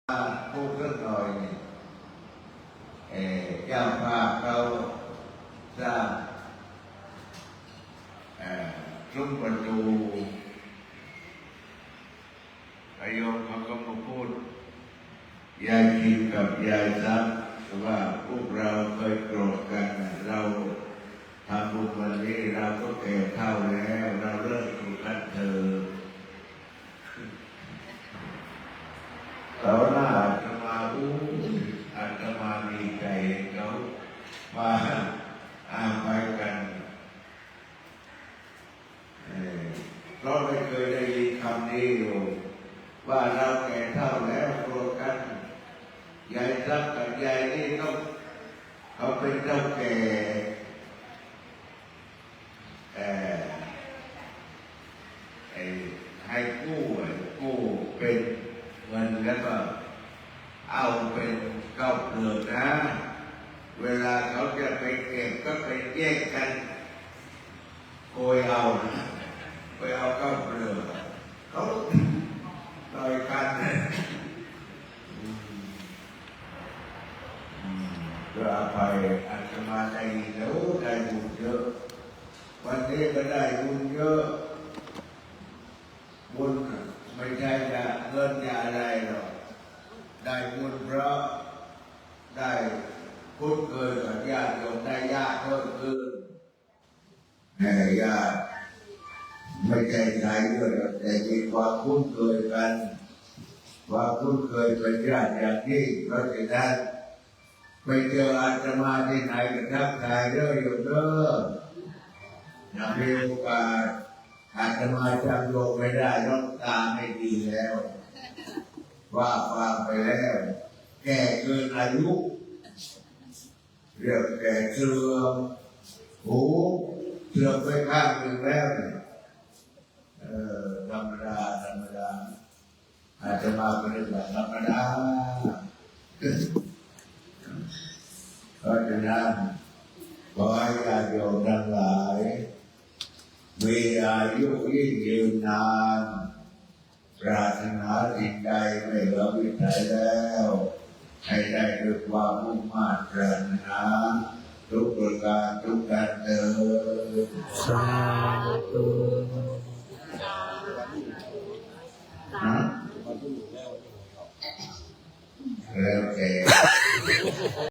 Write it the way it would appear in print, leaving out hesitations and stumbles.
พูดเรื่องหน่อยเจ้าภาพเขาสร้างซุ้มประตูอาโยมเขาก็มาพูดยายคิมกับยายซับว่าพวกเราเคยโกรธกันเราทำบุญวันนี้เราก็แก่เฒ่าแล้วเราเลิกอยู่กันเถอะเขาหน้าอาตมาอาตมามีใจเขามาไปกันเพราะไม่เคยได้ยินคำนี้อยู่ว่าเราแก่เฒ่าแล้วโกรธกันยายซับกับยายนี่เขาเป็นเจ้าแก่ให้กู้เป็นเงินแล้วก็เอาเป็นข้าวเปลือกนะเวลาเขาจะไปเก็บก็ไปแยกกันโกยเอาไปเอาข้าวเปลือกเขาต่อยกันก็อภัยอาจจะมาได้แล้วได้บุญเยอะวันนี้ก็ได้บุญเยอะบุญไม่ใช่จะเงินจะอะไรหรอกได้บุญเพราะได้คุ้นเคยกับญาติโยมได้ญาติเพิ่มขึ้นญาติไม่ใช่ใช้ด้วยแต่มีความคุ้นเคยกันความคุ้นเคยเป็นญาติอย่างนี้เพราะฉะนั้นไปเจออาตมาที่ไหนก็ทักทายเด้อโยมเด้ออย่ามีโอกาสอาตมาจำโยมไม่ได้ต้องตาไม่ดีแล้วว่าฟังไปแล้วแก่เกินอายุเรียกแก่เสื่อมหูเสื่อมไปข้างหนึ่งแล้วธรรมดาอาตมาเป็นแบบธรรมดาเพราะฉะนั้นขอให้ญาติโยมทั้งหลายมีอายุยิ่งยืนนานปรารถนาสิ่งใดไม่เหลือวิสัยแล้วให้ได้ด้วยความมุ่งมั่นปรารถนาทุกประการทุกการเดินสาธุแล้วแต่